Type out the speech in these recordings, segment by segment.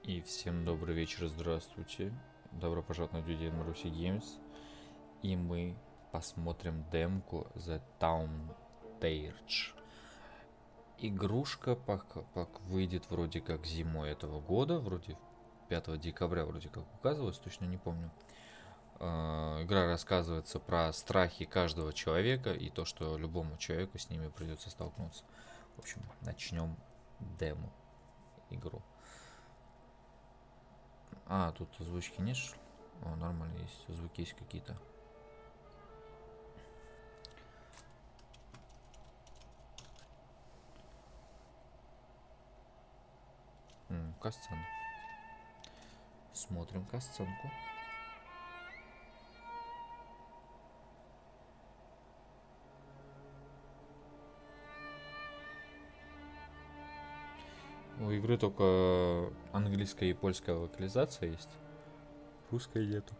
И всем добрый вечер, здравствуйте. Добро пожаловать на видео Руси Games. И мы посмотрим демку The Thaumaturge. Игрушка выйдет вроде как зимой этого года, вроде 5 декабря вроде как указывалось, точно не помню. Игра рассказывается про страхи каждого человека и то, что любому человеку с ними придется столкнуться. В общем, начнем демо игру. Тут озвучки нет? О, нормально есть. Звуки есть какие-то. Касцена. Смотрим касценку. У игры только английская и польская локализация есть. Русской нету.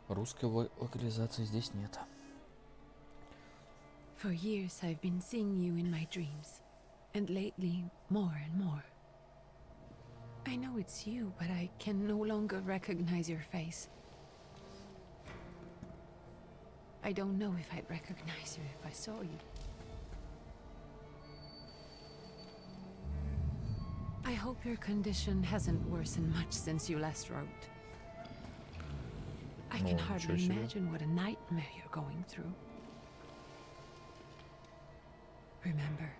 Русской локализации здесь нет. For years I've been seeing you in my dreams, and lately more and more. I know it's you, but I can no longer recognize your face. I don't know if I'd recognize you if I saw you. I hope your condition hasn't worsened much since you last wrote. I can hardly imagine what a nightmare you're going through. Remember,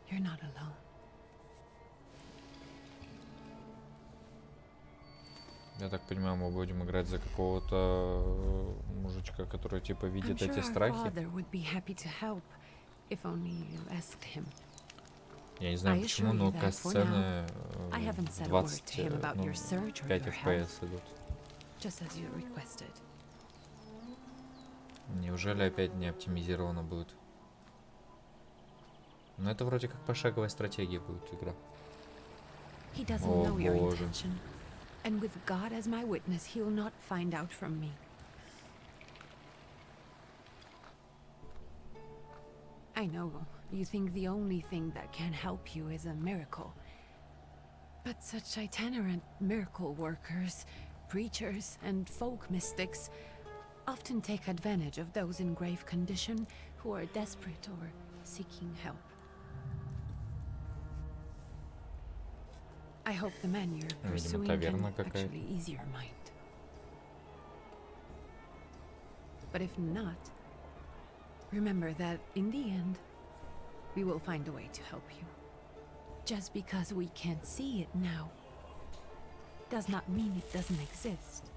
you're not alone. Я так понимаю, мы будем играть за какого-то мужичка, который типа видит эти страхи. Я не знаю почему, но касцены 20, 5 FPS идут. Неужели опять не оптимизировано будет? Но это вроде как пошаговая стратегия будет игра. О боже. And with God as my witness, he'll not find out from me. I know, you think the only thing that can help you is a miracle. But such itinerant miracle workers, preachers, and folk mystics often take advantage of those in grave condition who are desperate or seeking help. I hope the man you're pursuing can actually ease your mind. But if not, remember that in the end, we will find a way to help you. Just because we can't see it now does not mean it doesn't exist.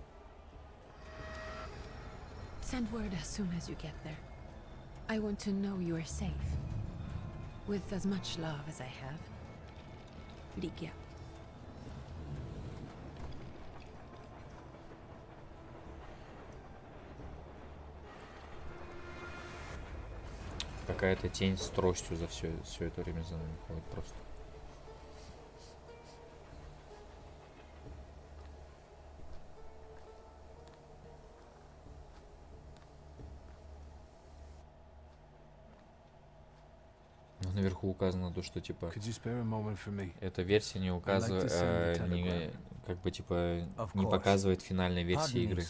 Send word as soon as you get there. I want to know you are safe. With as much love as I have. Ligia. Какая-то тень с тростью за все это время за нами ходит просто. Но наверху указано то, что типа эта версия не указывает, как бы типа не показывает финальной версии игры.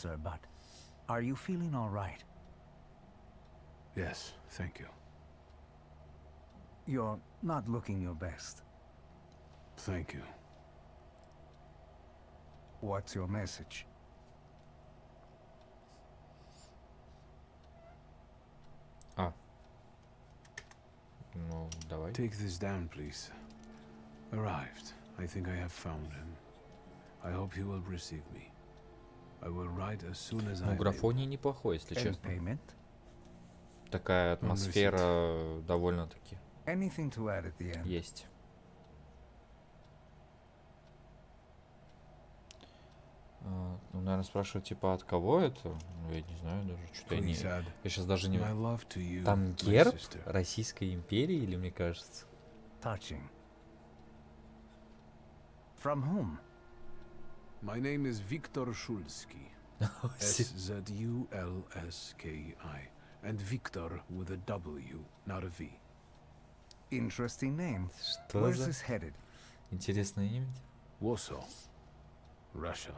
Yes, thank you. You're not looking your best. Thank you. What's your message? Ну, давай. Take this down, please. Arrived. I think I have found him. I hope he will receive me. I will write as soon as I. Ну, графоний неплохой, если честно. Payment? Такая атмосфера довольно-таки есть. Ну, наверное, спрашивают, типа, от кого это? Ну, я не знаю даже, что-то я сейчас даже не... Там герб Российской империи, или мне кажется? Touching. From whom? My name is Viktor Szulski. S-Z-U-L-S-K-I. And Victor with a W, not a V. Interesting name. Where's this headed? Интересное имя. Warsaw, Russia.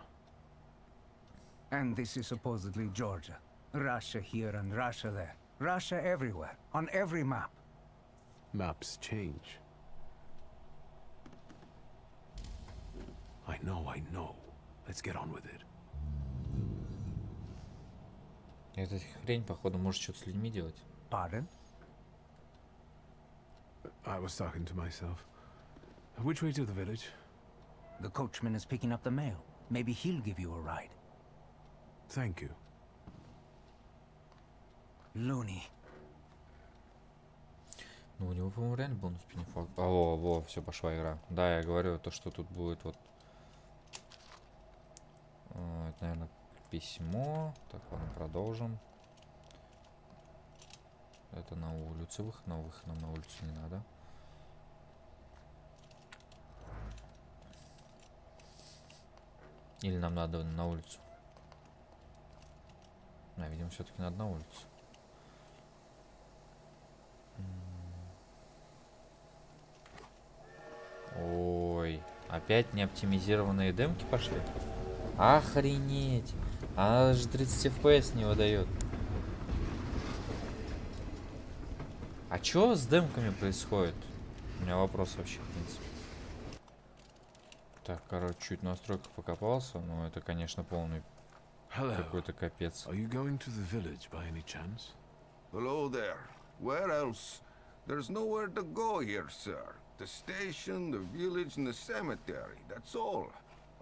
And this is supposedly Georgia. Russia here and Russia there. Russia everywhere, on every map. Maps change. I know. Let's get on with it. Эта хрень, походу, может что-то с людьми делать. Pardon? I was talking to myself. Which way to the village? The coachman is picking up the mail. Maybe he'll give you a ride. Thank you. Loony. Ну, у него, по-моему, реально бонус пенефак. Во, все, пошла игра. Да, я говорю, то, что тут будет вот... Это, наверное, письмо. Так, ладно, продолжим. Это на улицу. Выход нам на улицу не надо. Или нам надо на улицу? Да, видимо, все-таки надо на улицу. Ой, опять неоптимизированные демки пошли? Охренеть! Она же 30 FPS не выдает. А чё с демками происходит? У меня вопрос вообще, в принципе. Так, короче, чуть в настройках покопался, но это, конечно, полный какой-то капец. Are you going to the village by any chance? Hello there. Where else? There's nowhere to go here, sir. The station, the village, and the cemetery. That's all.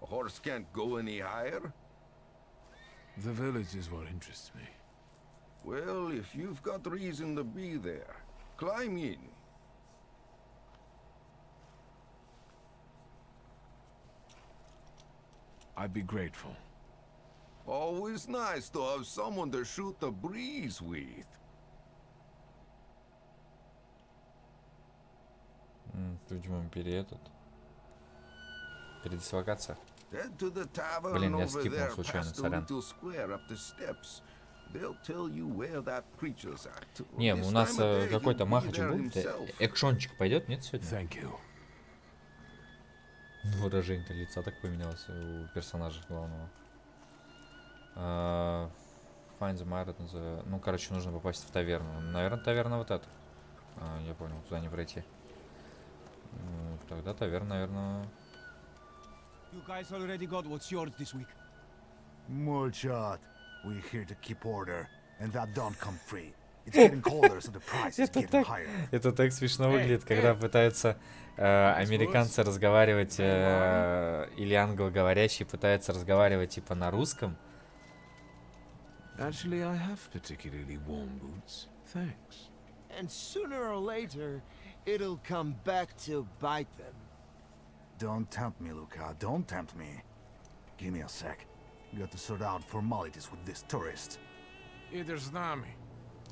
A horse can't go any higher. The village is what interests me. Well, if you've got reason to be there, climb in. I'd be grateful. Always nice to have someone to shoot the breeze with. Видимо, передислокация. Head to the tavern Блин, я over скипнул there случайно, past the сорян. little square up the steps. They'll tell you where that preacher's at. Не, This у нас time of day какой-то he'll be махач there будет. himself. Экшончик пойдет, нет, сегодня? Thank you. Выражение лица так поменялось у персонажа главного. Find the Marriott in the... Ну, короче, нужно попасть в таверну. Наверное, таверна вот эта. Я понял, туда не пройти. Ну, тогда таверна, наверное... You guys already got what's yours this week. Mulchat, we're here to keep order, and that don't come free. It's getting colder, so the price is getting higher. Это так смешно выглядит, когда пытаются американцы разговаривать, или англоговорящие пытаются разговаривать типа на русском. Actually, I have particularly warm boots. Thanks. And sooner or later, it'll come back to bite them. Don't tempt me, Luca. Don't tempt me. Give me a sec. Got to sort out formalities with this tourist. Идешь с нами.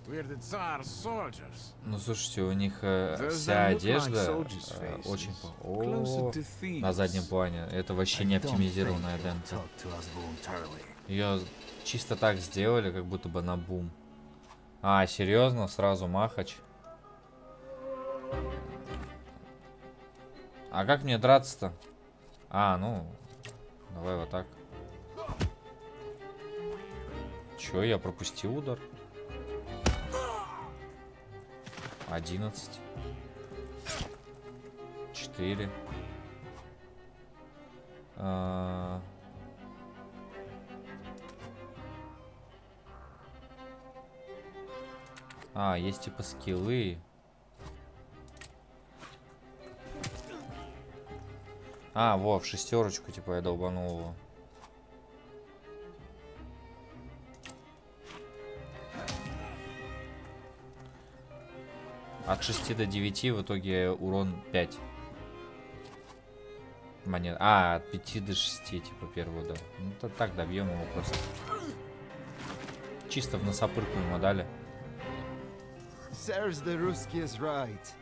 We're the Tsar's soldiers. Ну слушайте, у них Those вся that look like одежда soldiers' faces. очень Closer to thieves. на заднем плане. Это вообще не I don't think оптимизированная they'll демка. talk to us voluntarily. Ее чисто так сделали, как будто бы на бум. А, серьезно? Сразу махач. А как мне драться-то? А, ну, давай вот так. Чё, я пропустил удар? 11. 4. Есть типа скиллы. Во, в шестерочку, типа, я долбанул его. От 6 до 9 в итоге урон 5. Монет. От 5 до 6, типа, первый удар. Ну, то так добьем его просто. Чисто в носопырку ему дали. Serves the Ruskies right.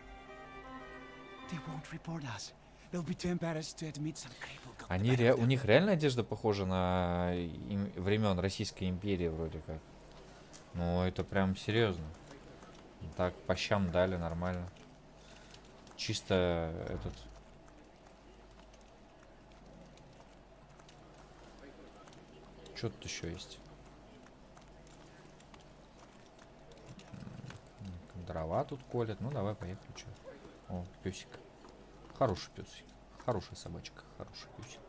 They won't report us. They'll be too embarrassed to admit some cripple got the Они better of у them. них реально одежда похожа на времен Российской империи вроде как. Ну, это прям серьезно. Так, по щам дали нормально. Чисто этот Что тут еще есть? Дрова тут колят. Ну, давай, поехали. Чё? О, песик. Хороший песик. Хорошая собачка. Хороший песик.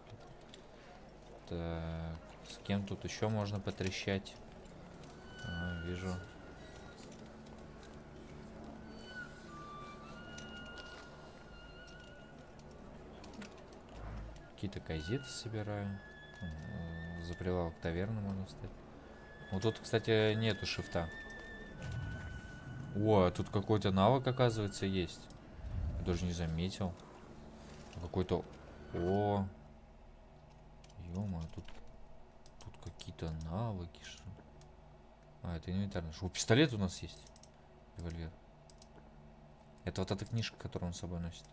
Так, с кем тут еще можно потрещать? Вижу. Какие-то газеты собираю. За прилавок таверны можно встать. Вот тут, кстати, нету шифта. О, а тут какой-то навык, оказывается, есть. Я даже не заметил. Какой-то... О! Ё-моё, тут какие-то навыки. Что? А, это инвентарный. О, пистолет у нас есть. Револьвер. Это вот эта книжка, которую он с собой носит.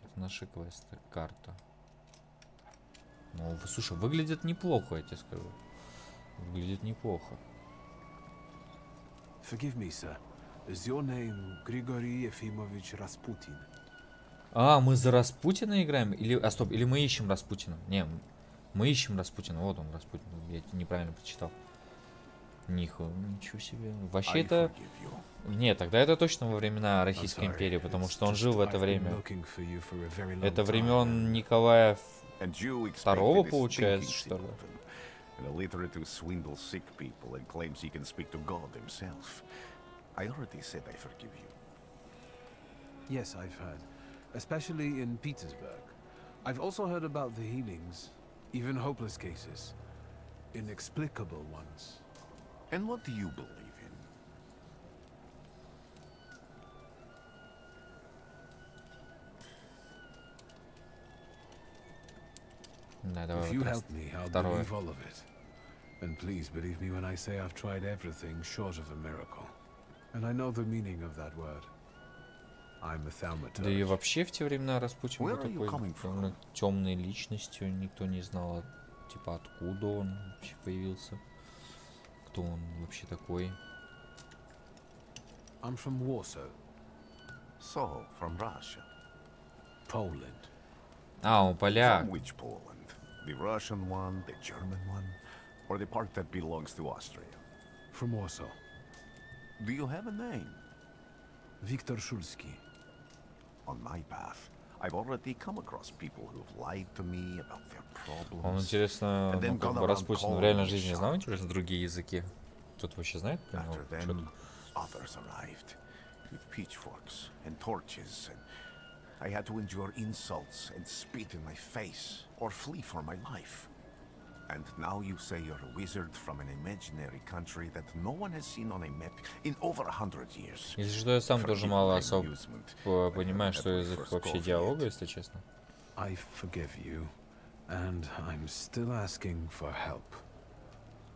Это наши квесты. Карта. Ну, слушай, выглядит неплохо, я тебе скажу. Выглядит неплохо. Forgive me, sir. Is your name Grigory Efimovich Rasputin? А, мы за Распутина играем? Или, стоп, или мы ищем Распутина? Не, мы ищем Распутина. Вот он, Распутин. Я неправильно прочитал. Ничего себе. Вообще это... Нет, тогда это точно во времена Российской империи, потому что он жил в это время. Это времен Николая II, получается, что ли? And illiterate who swindles sick people and claims he can speak to God himself. I already said I forgive you. Yes, I've heard. Especially in Petersburg. I've also heard about the healings, even hopeless cases. Inexplicable ones. And what do you believe in? If you help me, I'll believe all of it. And please believe me when I say I've tried everything short of a miracle. And I know the meaning of that word. I'm a Thaumaturge. Да и вообще в те времена Распутин был такой темной личностью. Никто не знал, типа, откуда он вообще появился. Кто он вообще такой. I'm from Warsaw. So, from Russia. Poland. А, он поляк. From which Poland? The Russian one, the German one, or the part that belongs to Austria? From Warsaw. Do you have a name? Viktor Szulski. On my path, I've already come across people who've lied to me about their problems. Он, интересно, ну, как бы Распутин в реальной жизни знал, интересно, другие языки? Кто-то вообще знает про него? After them, others arrived with pitchforks and torches, and I had to endure insults and spit in my face or flee for my life. And now you say you're a wizard from an imaginary country that no one has seen on a map in over 100 years. Если что, я сам тоже мало особо понимаю, что язык вообще диалога, если честно. I forgive you, and I'm still asking for help.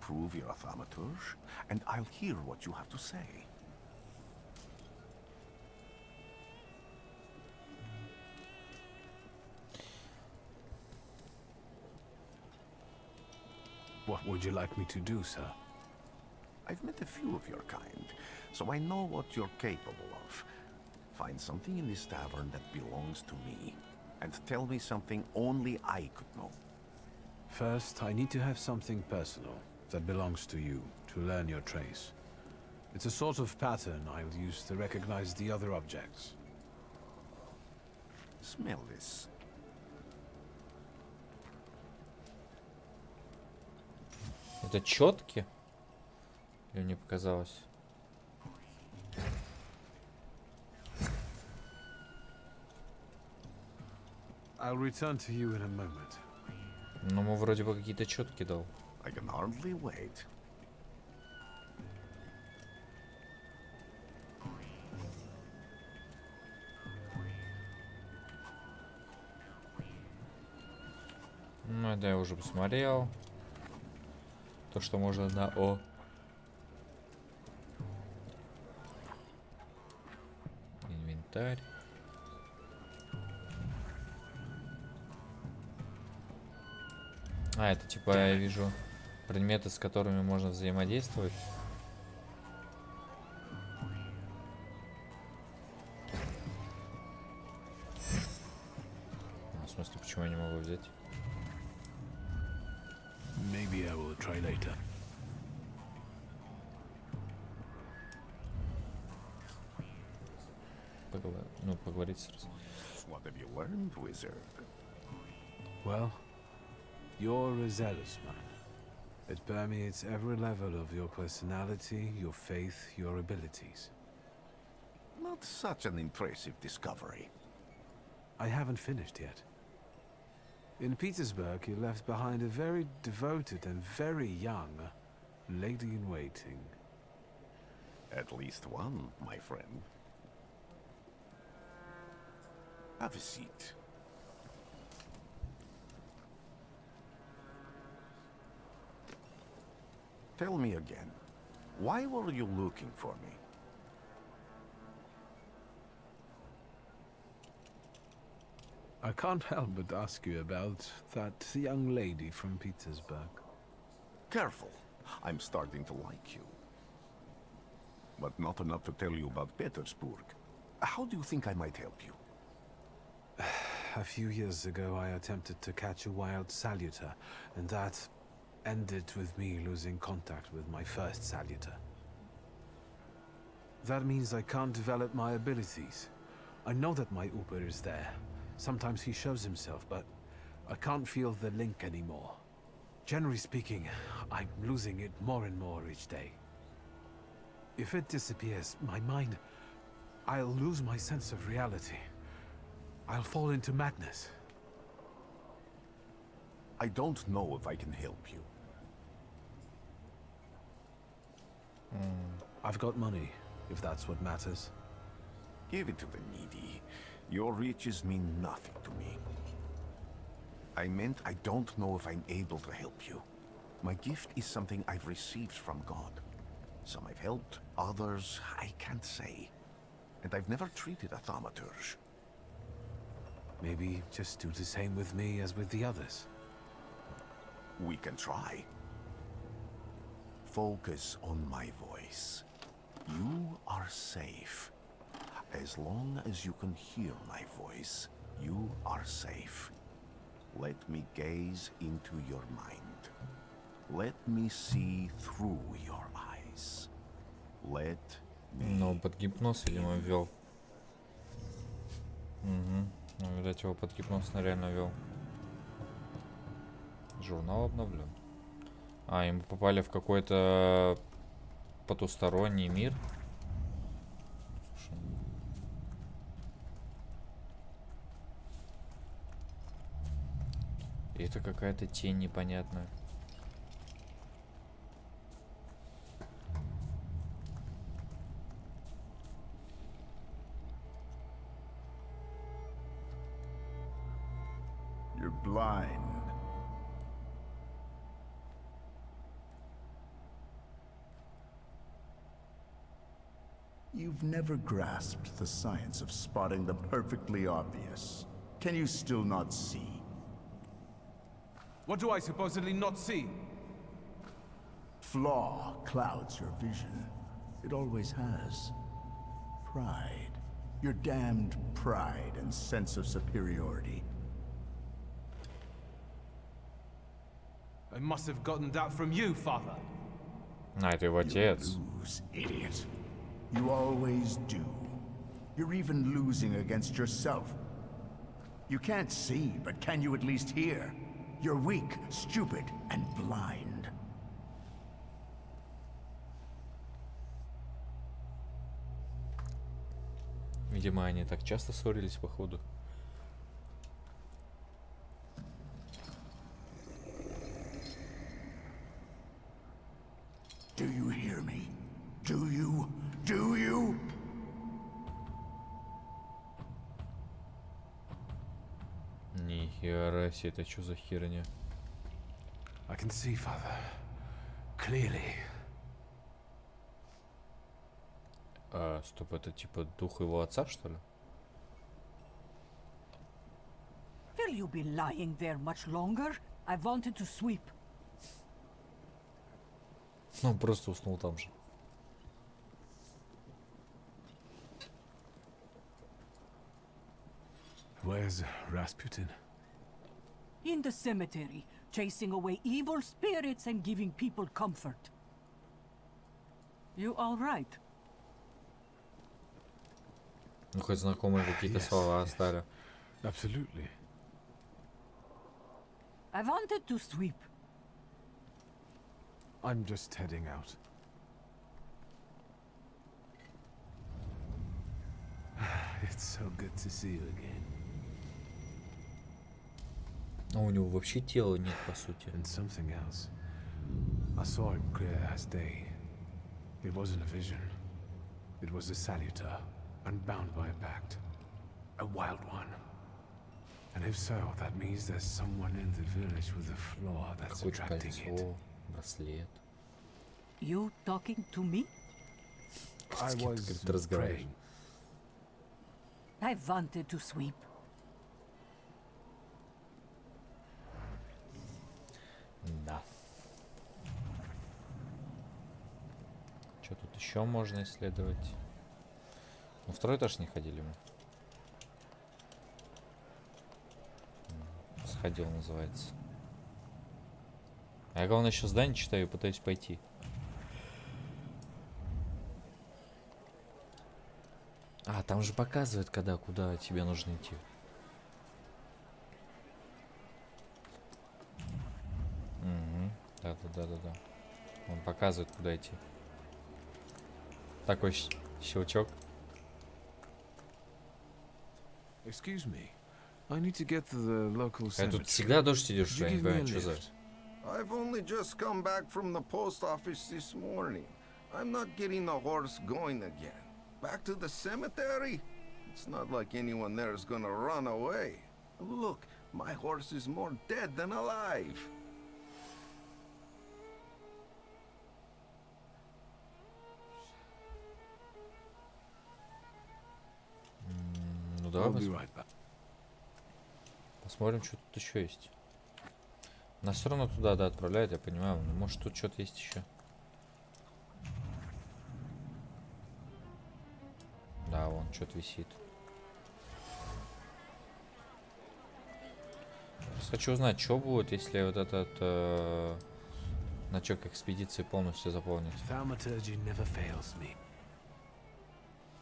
Prove you're a Thaumaturge, and I'll hear what you have to say. What would you like me to do, sir? I've met a few of your kind, so I know what you're capable of. Find something in this tavern that belongs to me, and tell me something only I could know. First, I need to have something personal that belongs to you to learn your trace. It's a sort of pattern I'll use to recognize the other objects. Smell this. Это четки? Или мне показалось? I'll return to you in a moment. Ну, ему вроде бы какие-то четки дал. I can hardly wait. Ну, это я уже посмотрел. То, что можно на О. Инвентарь. А, это типа, я вижу предметы, с которыми можно взаимодействовать. В смысле, почему я не могу взять? Maybe I will try later. Поговорить сразу. What have you learned, wizard? Well, you're a zealous man. It permeates every level of your personality, your faith, your abilities. Not such an impressive discovery. I haven't finished yet. In Petersburg, you left behind a very devoted and very young lady-in-waiting. At least one, my friend. Have a seat. Tell me again, why were you looking for me? I can't help but ask you about that young lady from Petersburg. Careful, I'm starting to like you. But not enough to tell you about Petersburg. How do you think I might help you? A few years ago, I attempted to catch a wild saluter, and that ended with me losing contact with my first saluter. That means I can't develop my abilities. I know that my Uber is there. Sometimes he shows himself, but I can't feel the link anymore. Generally speaking, I'm losing it more and more each day. If it disappears, my mind, I'll lose my sense of reality. I'll fall into madness. I don't know if I can help you. I've got money, if that's what matters. Give it to the needy. Your riches mean nothing to me. I meant I don't know if I'm able to help you. My gift is something I've received from God. Some I've helped, others I can't say. And I've never treated a thaumaturge. Maybe just do the same with me as with the others. We can try. Focus on my voice. You are safe. As long as you can hear my voice, you are safe. Let me gaze into your mind. Let me see through your eyes. Let me... Ну, под гипноз, видимо, ввел. Угу. Ну, видать, его под гипноз реально вел. Журнал обновлен. А, им попали в какой-то потусторонний мир. Слушай. И это какая-то тень непонятная. You're blind. You've never grasped the science of spotting the perfectly obvious. Can you still not see? What do I supposedly not see? Flaw clouds your vision. It always has. Pride. Your damned pride and sense of superiority. I must have gotten that from you, father. А, это его отец. You lose, idiot. You always do. You're even losing against yourself. You can't see, but can you at least hear? You're weak, stupid, and blind. Видимо, они так часто ссорились, походу. Do you hear me? Do you? Do you? Нихера себе, это что за херня? I can see, father. Clearly. А, стоп, это типа дух его отца, что ли? Will you be lying there much longer? I wanted to sweep. Ну, он просто уснул там же. Where's Rasputin? In the cemetery, chasing away evil spirits and giving people comfort. You all right? Ну, хоть знакомые какие-то слова оставили. Absolutely. I wanted to sweep. I'm just heading out. It's so good to see you again. А у него вообще тела нет, по сути. And something else. I saw it clear as day. It wasn't a vision. It was a saluter, unbound by a pact. A wild one. And if so, that means there's someone in the village with a flaw that's attracting it. Кольцо, браслет. You talking to me? I was praying. I wanted to sweep. Да. Что тут еще можно исследовать? Ну, второй этаж не ходили мы. Сходил, называется. А я, главное, еще здание читаю и пытаюсь пойти. А, там же показывает, куда тебе нужно идти. Угу. Да. Он показывает, куда идти. Такой щелчок. Excuse me. I need to get to the local cemetery. Тут всегда дождь идет, что я не понимаю, что за... I've only just come back from the post office this morning. I'm not getting the horse going again. Back to the cemetery? It's not like anyone there is gonna run away. Look, my horse is more dead than alive. Ну давай посмотрим, что тут еще есть. Нас все равно туда, да, отправляют, я понимаю. Но может тут что-то есть еще. Да, вон что-то висит. Просто хочу узнать, что будет, если вот этот значок экспедиции полностью заполнить. Thaumaturge never fails me.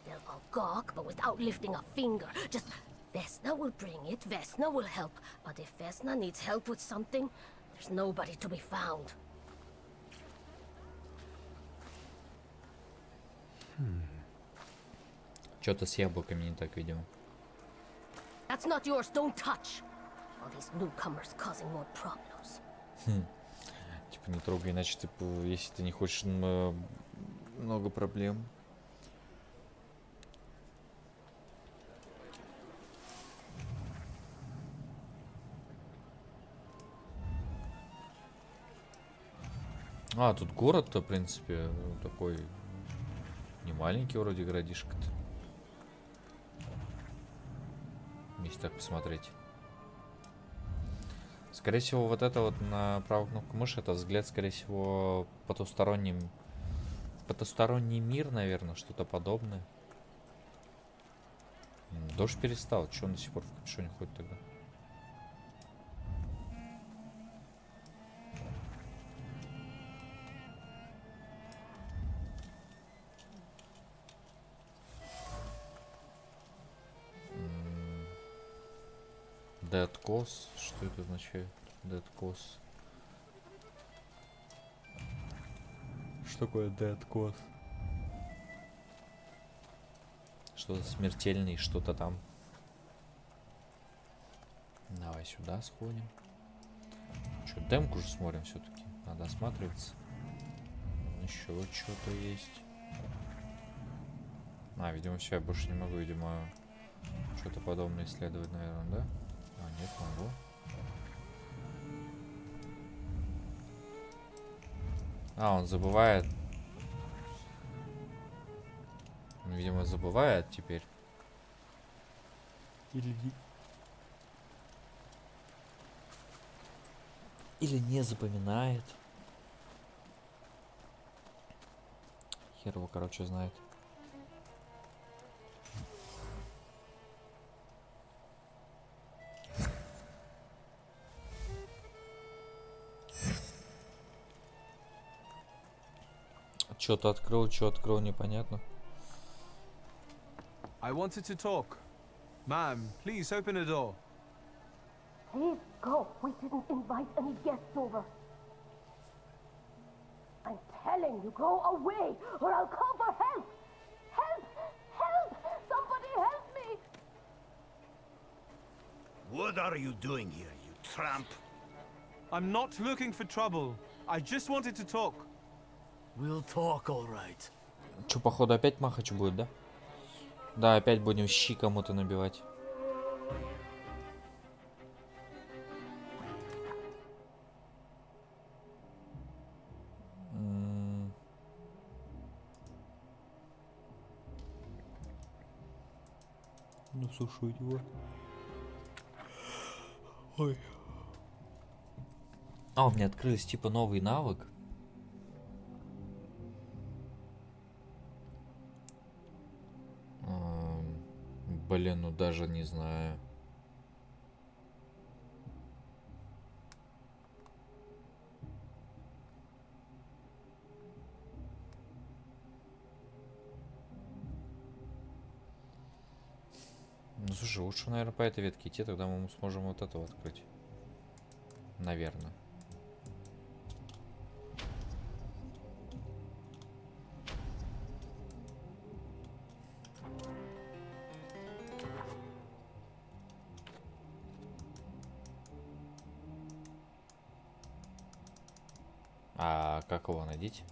They'll all gawk, but without lifting a finger. Just Vesna will bring it, Vesna will help. But if Vesna needs help with something, there's nobody to be found. Что-то с яблоками не так, видимо. That's not yours, don't touch. All these newcomers causing more problems. Типа не трогай, иначе ты, если ты не хочешь много проблем. А, тут город-то, в принципе, такой не маленький вроде городишко-то. Если так посмотреть. Скорее всего, вот это вот на правую кнопку мыши, это взгляд, скорее всего, потусторонний мир, наверное, что-то подобное. Дождь перестал. Чего он до сих пор в капюшоне ходит тогда? Dead Cause? Что это означает? Dead Cause. Что такое Dead Cause? Что-то смертельный, что-то там. Давай сюда сходим. Что, демку же смотрим все-таки. Надо осматриваться. Еще что-то есть. А, видимо, все, я больше не могу, видимо, что-то подобное исследовать, наверное, да? А, нет, могу. А, он забывает. Он, видимо, забывает теперь. Или не запоминает. Хер его, короче, знает. Что-то открыл, что открыл, непонятно. I wanted to talk. Ma'am, please open the door. Please go. We didn't invite any guests over. I'm telling you, go away, or I'll call for help. Help! Help! Somebody help me! What are you doing here, you tramp? I'm not looking for trouble. I just wanted to talk. We'll talk, all right. Че, походу, опять махач будет, да? Да, опять будем щи кому-то набивать. Ну, слушай его. Ой. А, у меня открылись типа новый навык. Блин, ну даже не знаю. Ну слушай, лучше, наверное, по этой ветке идти, тогда мы сможем вот этого открыть. Наверное. А как его найдите?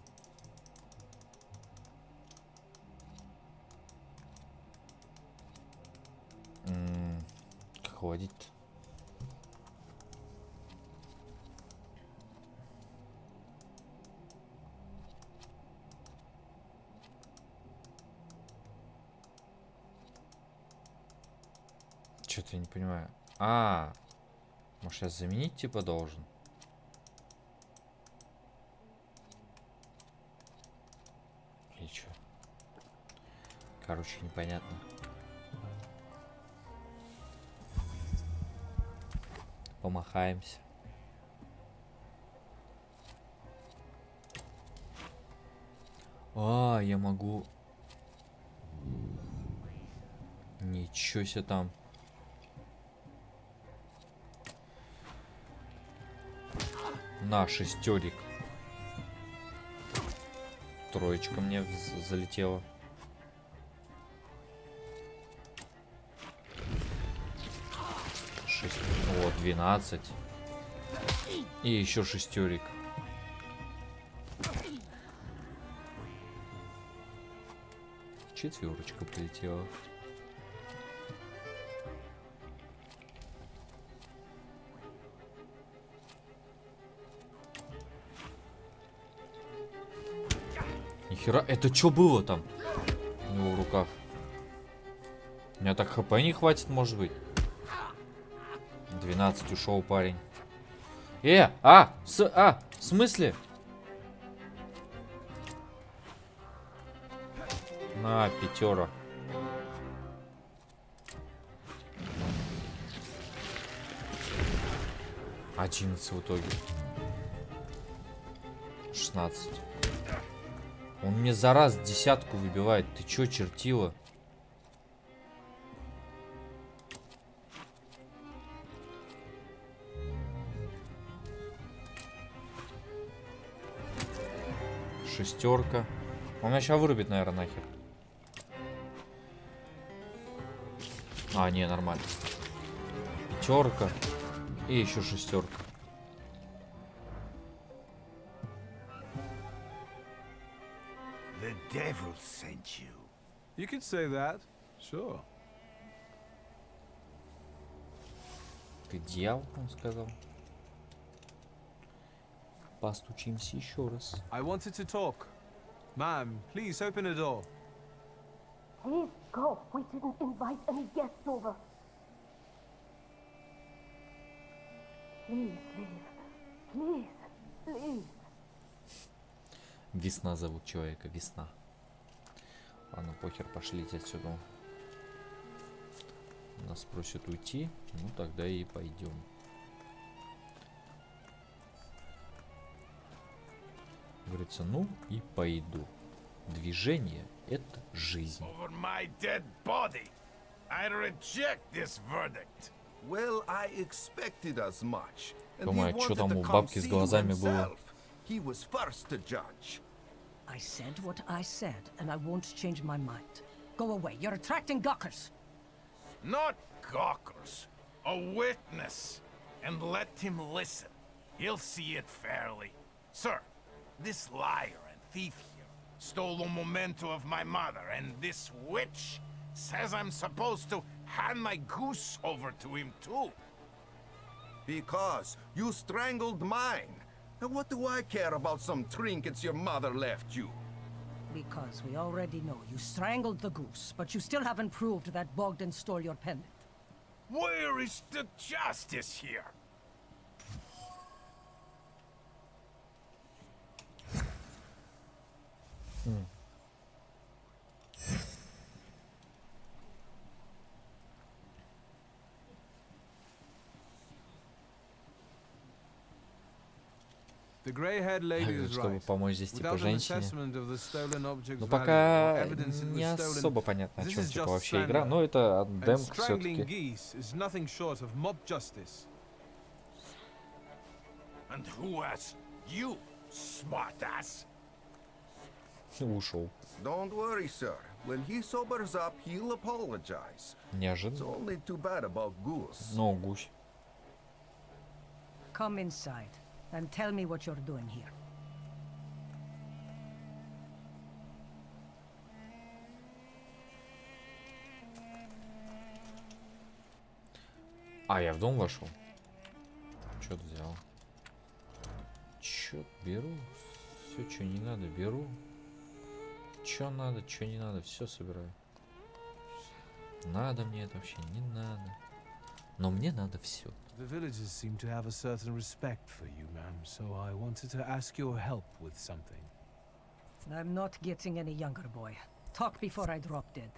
Как его водить-то? Что-то я не понимаю. Может, я заменить типа должен? Или что? Короче, непонятно. Помахаемся. Я могу... Ничего себе там. На, шестерик. Троечка мне залетела. Вот, 12. И еще шестерик. Четверочка полетела. Нихера, это что было там у него в руках? У меня так хп не хватит, может быть. 12 ушел парень. В смысле? На, пятера. Одиннадцать в итоге. 16. Он мне за раз десятку выбивает. Ты чё, чертила? Шестерка. Он меня сейчас вырубит, наверное, нахер. Не, нормально. Пятерка. И еще шестерка. The devil sent you. You could say that, sure. Ты дьявол, он сказал. Постучимся еще раз. I wanted to talk. Ma'am, please open the door. Please go. We didn't invite any guests over. Please leave. Please, please. Весна зовут человека, весна. Ладно, похер, пошлите отсюда. Нас просят уйти, ну тогда и пойдем. Говорится, ну и пойду. Движение — это жизнь. Over my dead body. I reject this verdict. Well, I expected as much. And he Думаю, что wanted там to у come бабки с see you глазами было. himself. He was first to judge. I said what I said, and I won't change my mind. Go away. You're attracting gawkers. Not gawkers. A witness. And let him listen. He'll see it fairly. Sir, this liar and thief here stole a memento of my mother, and this witch says I'm supposed to hand my goose over to him too. Because you strangled mine. And what do I care about some trinkets your mother left you? Because we already know you strangled the goose, but you still haven't proved that Bogdan stole your pendant. Where is the justice here? The gray-haired lady is Чтобы right. помочь здесь типа Without an женщине. assessment of the stolen object's Ну value пока or evidence it не was stolen, особо понятно, о this чем is типа just вообще игра, slander. но это And демка strangling все-таки. geese is nothing short of mob justice. And who asked you, smartass? Ушел. Don't worry, sir. When he sobers up, he'll apologize. It's Неожиданно. only too bad about Goose. Ну, гусь. Come inside and tell me what you're doing here. А, я в дом вошел. Что-то взял. Чё беру. Все, что не надо, беру. Что надо, что не надо, все собираю. Надо мне это вообще, не надо. Но мне надо все. The villagers seem to have a certain respect for you, ma'am, so I wanted to ask your help with something. I'm not getting any younger, boy. Talk before I drop dead.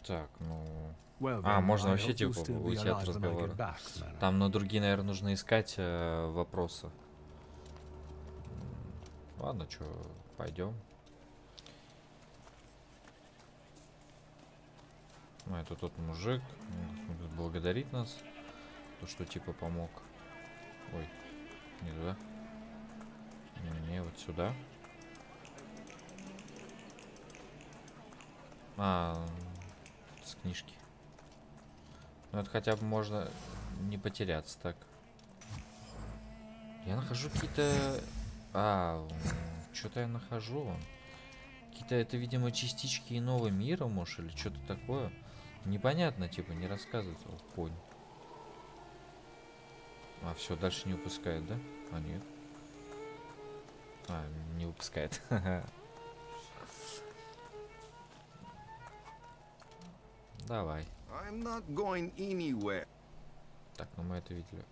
Так, ну... Well, А, then, можно I вообще hope you'll типа still be уйти от alive when I разговора. get back, madam. Там на другие, наверное, нужно искать вопросы. Ладно, что, пойдем. Ну, это тот мужик благодарит нас. То, что типа помог. Ой, не туда. Не, вот сюда. А, с книжки. Ну, это хотя бы можно не потеряться так. Я нахожу какие-то... что-то я нахожу. Какие-то, это, видимо, частички иного мира, может, или что-то такое. Непонятно, типа, не рассказывается. О, конь. А, все, дальше не выпускает, да? А, нет. А, не выпускает. Давай. I'm not going anywhere. Так, ну мы это видели.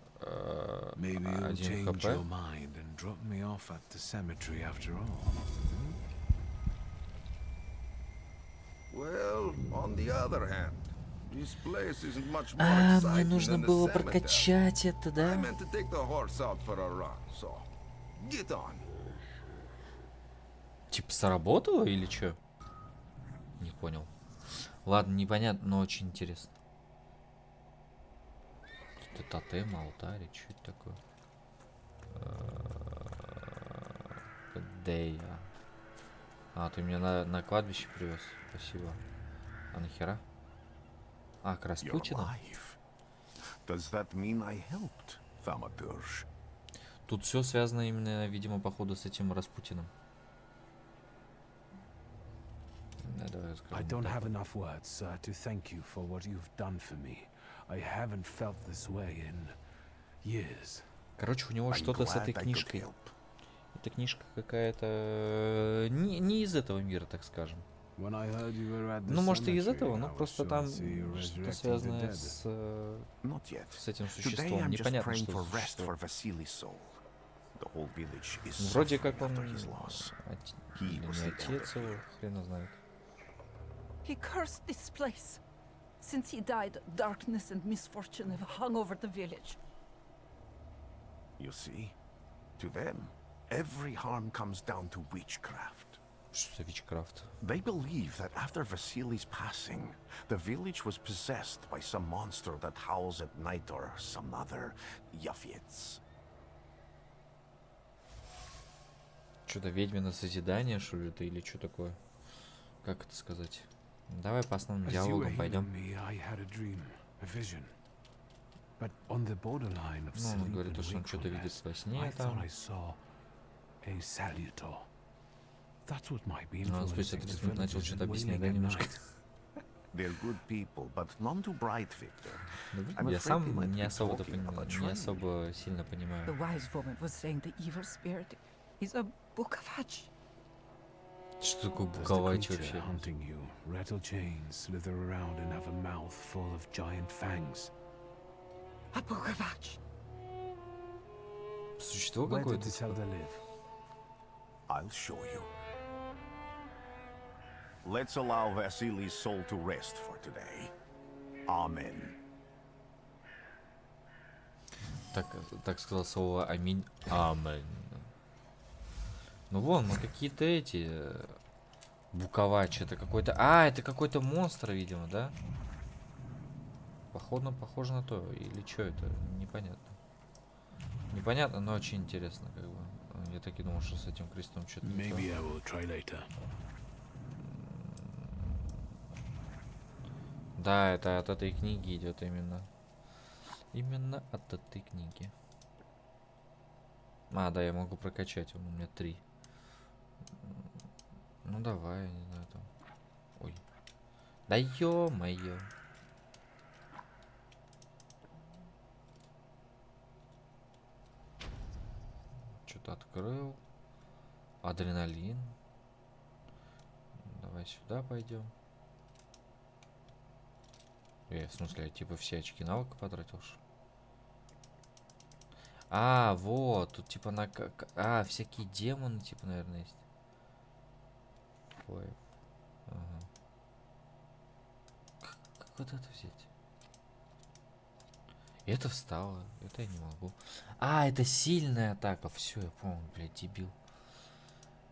Maybe you'll Один change your хп. mind and drop me off at the cemetery after all. Well, on the other hand, this place isn't much more А, мне exciting нужно than the было cemetery. прокачать это, I да? meant to take the horse out for a run, so get on. Типа сработало или что? Не понял. Ладно, непонятно, но очень интересно. Какие-то тотемы, алтари, что это такое? Где я? А, ты меня на кладбище привез. Спасибо. А нахера? А, к Распутину? Does that mean I helped, Thaumaturge? Тут все связано именно, видимо, походу с этим Распутиным. I don't have enough words, sir, to thank you for what you've done for me. I haven't felt this way in years. Короче, у него что-то с этой книжкой. Эта книжка какая-то не из этого мира, так скажем. Ну, может, и из этого, но просто там что-то связанное с этим существом. Непонятно, что существо. Вроде как он или не отец его, хрена знает. He cursed this place. Since he died, darkness and misfortune have hung over the village. You see? To them, every harm comes down to witchcraft. Что за witchcraft? They believe that after Vasily's passing, the village was possessed by some monster that howls at night or some other yafiets. Что-то ведьмино созидание, что ли, это или что такое? Как это сказать? Давай по основным диалогам пойдем. Ну, он говорит, что он что-то видит во сне там. Ну, он спустя 30 минут начал что-то объяснять, да, немножко? They're good people, but none too bright, Victor. Я сам не особо сильно понимаю. The wise woman was saying the evil spirit is a bukavatch. Что такое буковач вообще? A bukavatch. Существо какое-то? I'll show you. Let's allow Vasily's soul to rest for today. Amen. Так сказал слово аминь. Амен. Ну вон, мы какие-то эти... Буковач, это какой-то... А, это какой-то монстр, видимо, да? Походу, похоже на то. Или что это? Непонятно. Непонятно, но очень интересно, как бы. Я так и думал, что с этим крестом что-то не то. Да, это от этой книги идет именно. Именно от этой книги. А, да, я могу прокачать, у меня 3. Ну давай, не знаю там. Ой. Да ё-моё. Что-то открыл. Адреналин. Давай сюда пойдем. В смысле, я типа все очки навыка потратил, что? А, вот, тут типа на... А, всякие демоны, типа, наверное, есть. Ой. Ага. Как вот это взять? Это встало, это я не могу. А, это сильная атака. Все, я понял, блядь, дебил.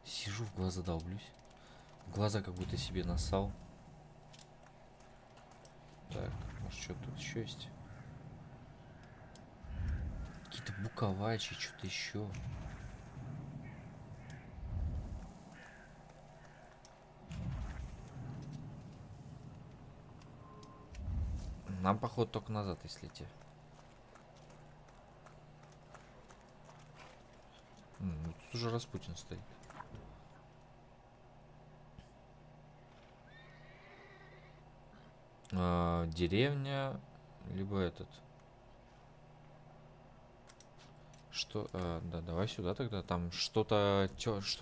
Сижу, в глаза долблюсь. В глаза как будто себе нассал. Так, может что тут еще есть? Какие-то буковачи, что-то еще. Нам, походу, только назад, если идти. Тут уже Распутин стоит. Деревня, либо этот. Что? Да, давай сюда тогда. Там что-то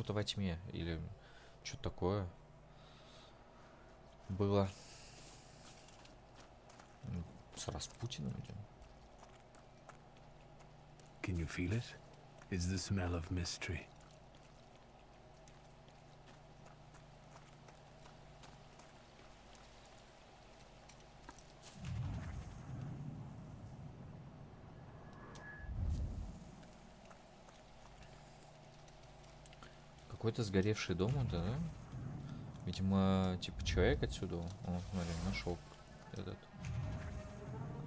во тьме. Или что-то такое было. С Распутиным идем. Can you feel it? It's the smell of mystery. Какой-то сгоревший дом, да? Видимо, типа человек отсюда. О, смотри, нашел этот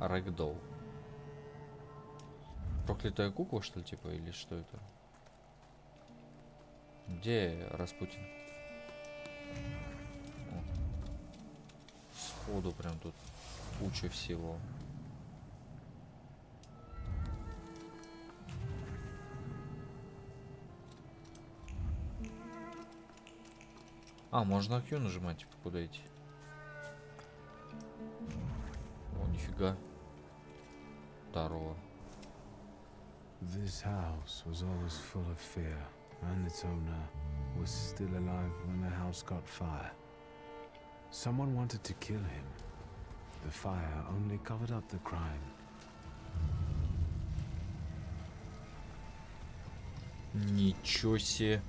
рэгдолл. Проклятая кукла, что ли, типа, или что это? Где Распутин? О. Сходу прям тут куча всего. А, можно Q нажимать, типа, куда идти? О, нифига. Здорово. This house was always full of fear, and its owner was still alive when the house got fire. Someone wanted to kill him. The fire only covered up the crime. Ничего себе.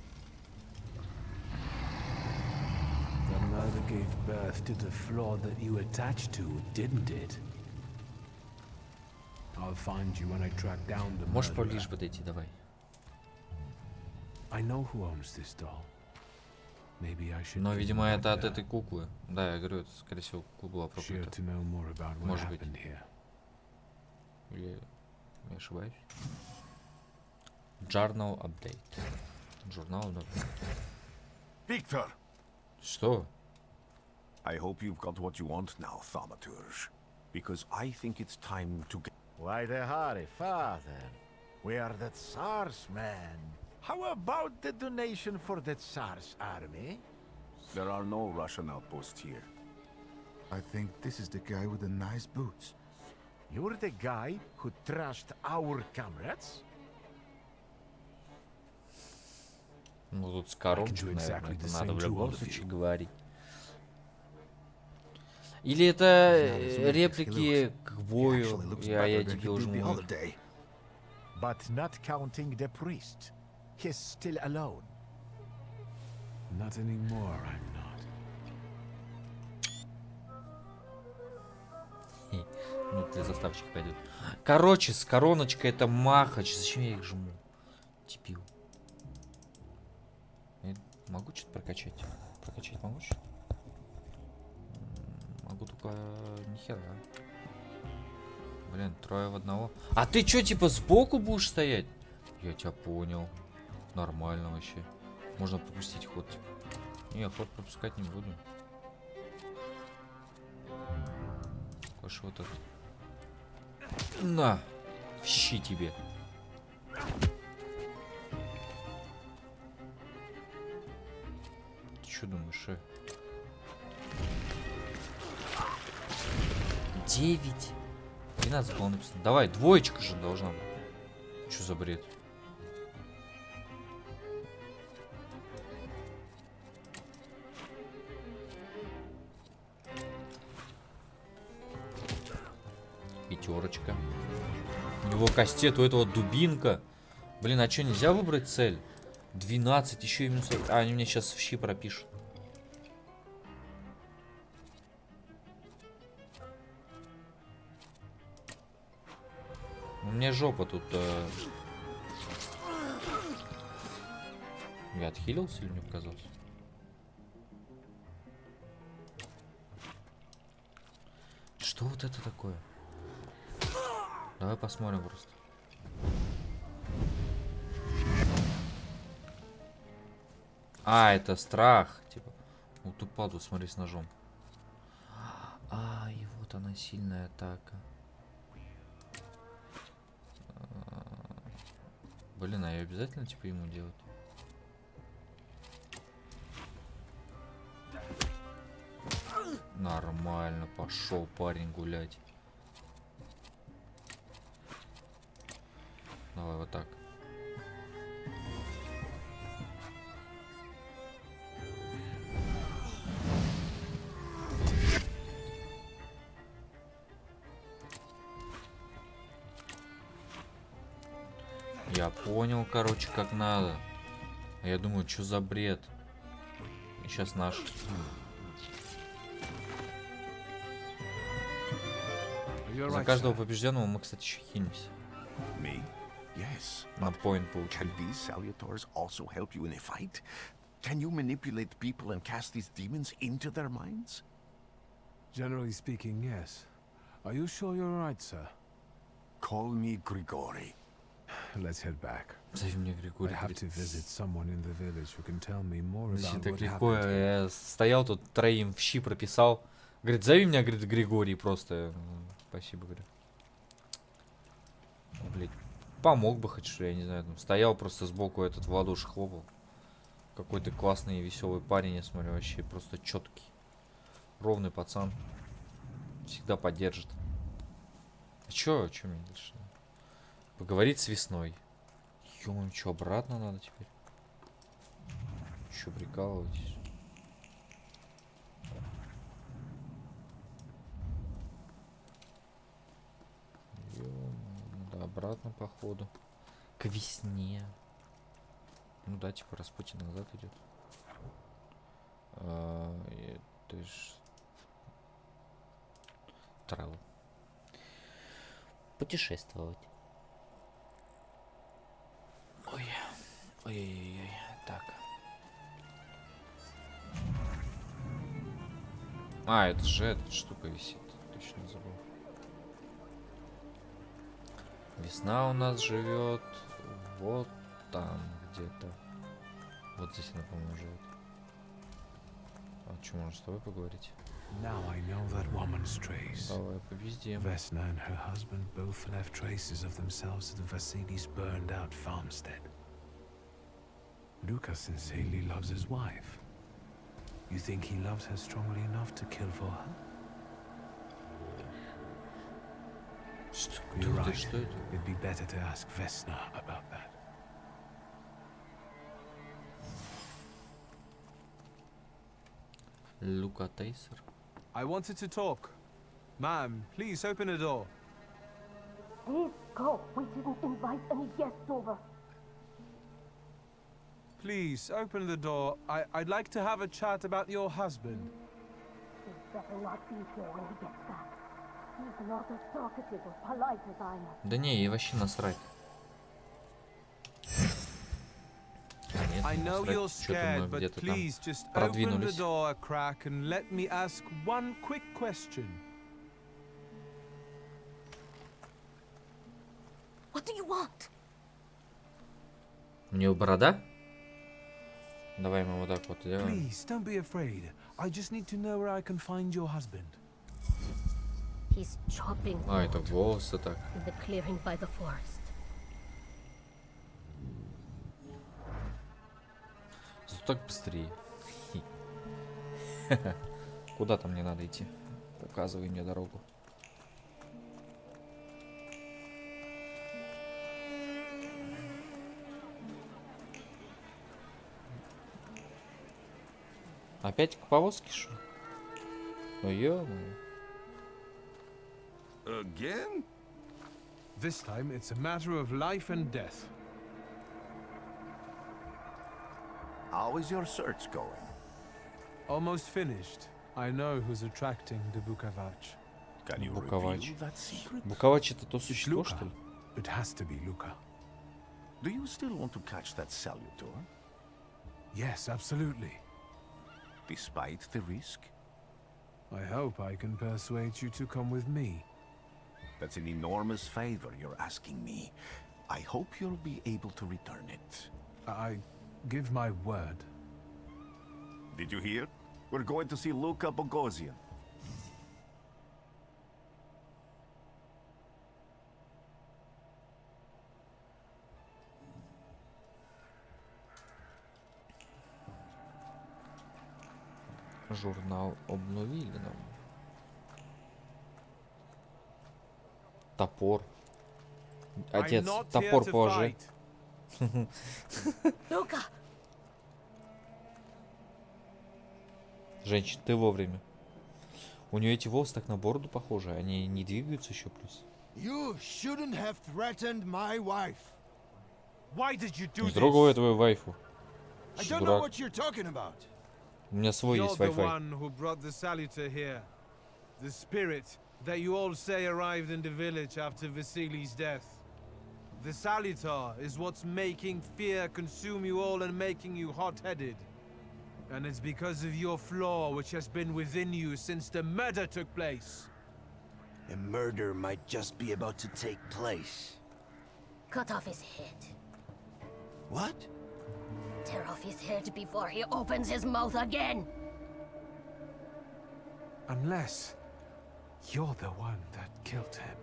The murder gave birth to the flaw that you attached to, didn't it? I'll find you when I track down the Можешь murderer. поближе подойти, давай. I know who owns this doll. Maybe I should. Но, видимо, это от этой куклы. Да, я говорю, это, скорее всего, кукла была проклята. Может быть. Или я ошибаюсь? Journal update. Журнал update. Victor! Что? I hope you've got what you want now, Thaumaturge. Because I think it's time to get... Why the hurry, father? We are the Tsar's men. How about the donation for the Tsar's army? There are no Russian outposts here. I think this is the guy with the nice boots. You're the guy who trashed our comrades? Ну тут с короночкой, наверное, это надо в любом случае говорить. Или это реплики к бою, я дебил жму. But not counting the priest. He's still alone. Not anymore, I'm not. Ну, для заставочки пойдет. Короче, с короночкой это махач. Зачем я их жму? Дебил. Я могу что-то прокачать? Прокачать могу что-то? Могу только нихера. Блин, трое в одного. А ты чё, типа сбоку будешь стоять? Я тебя понял. Нормально вообще. Можно пропустить ход, типа. Не, ход пропускать не буду. Кош вот этот. На! Щи тебе. Ты чё думаешь, 9. 12 было написано. Давай, двоечка же должна быть. Чё за бред? Пятерочка. У него кастет, у этого дубинка. Блин, а что, нельзя выбрать цель? 12, еще и минус... А, они мне сейчас в щи пропишут. У меня жопа тут... Я отхилился или мне показалось? Что вот это такое? Давай посмотрим просто. А, это страх. Типа. Вот ту паду, смотри, с ножом. А, и вот она, сильная атака. Блин, а я обязательно типа ему делать? Нормально, пошел парень гулять. Давай вот так. Я понял, короче, как надо. А я думаю, что за бред? И сейчас наш. За каждого побежденного мы, кстати, еще хилимся. Me? Yes. На point получили. Can these salutors also help you in a fight? Can you manipulate people and cast these demons into their minds? Generally speaking, yes. Are you sure you're right, sir? Call me Grigori. Let's head back. Зови меня Григорий. I have to visit someone in the village who can tell me more about так what легко. happened here. Я стоял тут, троим в щи прописал. Говорит, зови меня, говорит, Григорий просто. Спасибо, говорю. Блин, помог бы хоть что, я не знаю. Там стоял просто сбоку, этот в ладоши хлопал. Какой-то классный, веселый парень, я смотрю, вообще просто четкий. Ровный пацан. Всегда поддержит. А чё мне дальше? Поговорить с весной. Ё-моё, что, обратно надо теперь? Чё прикалываетесь? Да, обратно походу. К весне. Ну да, типа Распутин назад идет. Это ж... Тревел. путешествовать. Ой, ой-ой-ой, так. А, это же эта штука висит, точно забыл. Весна у нас живет вот там где-то. Вот здесь она, по-моему, живет. А что, можно с тобой поговорить? Now I know that woman's trace. Давай побездим. Vesna and her husband both left traces of themselves at Vasily's burned out farmstead. Luca sincerely loves his wife. You think he loves her strongly enough to kill for her? You're right. It'd be better to ask Vesna about that. Luca Taser. I wanted to talk. Ma'am, please open the door. Please go. We didn't invite any guests over. Please open the door. I'd like to have a chat about your husband. He'd better not be here when he gets back. He's not as talkative or polite as I am. Да не, ей вообще насрать. I know you're scared, but please just open the door a crack and let me ask one quick question. What do you want? У него борода? Давай мы вот так вот делаем. Please, don't be afraid. I just need to know where I can find your husband. He's chopping А, это волосы так. in the clearing by the forest. Зато так быстрее. Куда там мне надо идти? Указывай мне дорогу. Опять к повозке, что? Ну ё-моё. Again? This time it's a matter of life and death. How is your search going? Almost finished. I know who's attracting the Bukavach. Can you Bukavach. reveal that secret? Bukavach это то существо, Luca. что ли? It has to be Luca. Do you still want to catch that Salutor? Yes, absolutely. Despite the risk? I hope I can persuade you to come with me. That's an enormous favor you're asking me. I hope you'll be able to return it. I give my word. Did you hear? We're going to see Luca Bogosian. Журнал обновили нам. Топор. Отец, топор положи. Luca! Женщина, ты вовремя. У нее эти волосы так на бороду похожи, они не двигаются еще плюс. You shouldn't have threatened my wife. Why did you do Не this? трогай твою вайфу. I don't know Дурак. what you're talking about. У меня свой You're есть the Wi-Fi. one who brought the Salutor here. The spirit that you all say arrived in the village after Vasily's death. The Salutor is what's making fear consume you all and making you hot-headed. And it's because of your flaw which has been within you since the murder took place. A murder might just be about to take place. Cut off his head. What? Tear off his head before he opens his mouth again. Unless you're the one that killed him.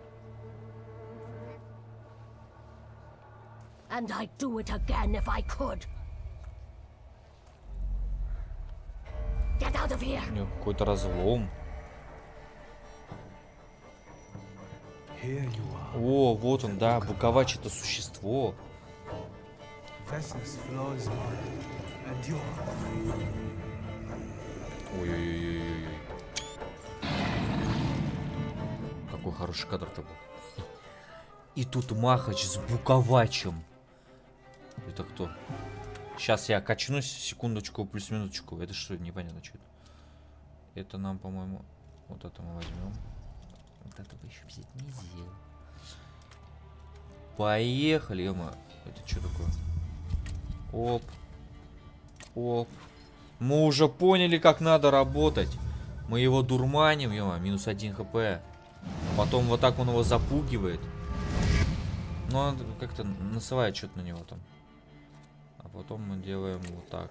And I'd do it again if I could. Get out of here! У него какой-то разлом. Here you are. О, вот он, да, Буковач это существо. Vesna's flaw is mine, and yours. Ой-ой-ой-ой-ой. Какой хороший кадр-то был. И тут Махач с Буковачем. Это кто? Сейчас я качнусь, секундочку, плюс минуточку. Это что, непонятно, что это. Это нам, по-моему, вот это мы возьмем. Вот этого еще взять нельзя. Поехали, ё-моё. Это что такое? Оп. Оп. Мы уже поняли, как надо работать. Мы его дурманим, ё-моё, минус 1 хп. Потом вот так он его запугивает. Ну, он как-то насывает что-то на него там. А потом мы делаем вот так.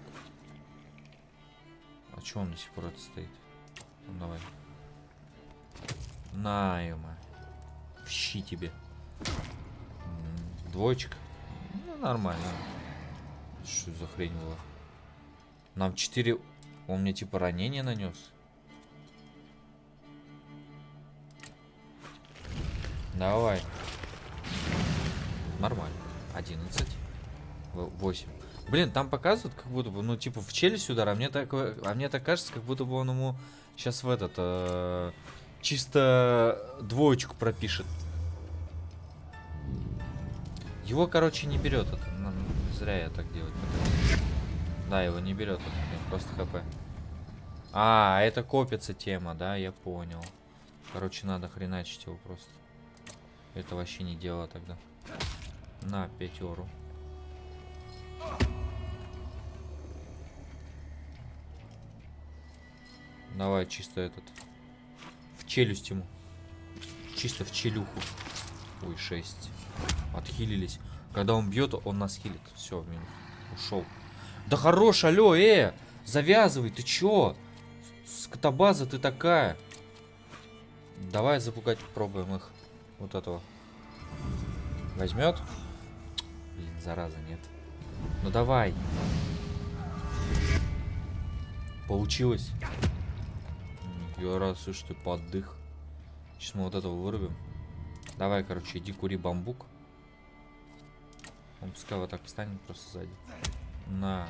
А чё он до сих пор это стоит? Ну, давай. На, ё-моё. В щи тебе. Двоечка. Ну, нормально. Что за хрень была? Нам 4... Он мне типа ранение нанес. Давай. Нормально. 11. 8. Блин, там показывают, как будто бы, ну, типа, в челюсть удар, а мне так кажется, как будто бы он ему сейчас в этот, чисто двоечку пропишет. Его, короче, не берет это. Ну, зря я так делать. Да, его не берет это, просто хп. А, это копится тема, да, я понял. Короче, надо хреначить его просто. Это вообще не дело тогда. На 5. Давай чисто этот. В челюсть ему. Чисто в челюху. Ой, 6. Отхилились. Когда он бьет, он нас хилит. Все, ушел. Да хорош, алло, завязывай, ты чё? Скотобаза ты такая. Давай запугать, попробуем их. Вот этого. Возьмет? Блин, зараза, нет. Ну давай. Получилось. Я рад, слышь, ты поддых. Сейчас мы вот этого вырубим. Давай, короче, иди кури бамбук. Он пускай вот так встанет просто сзади. На,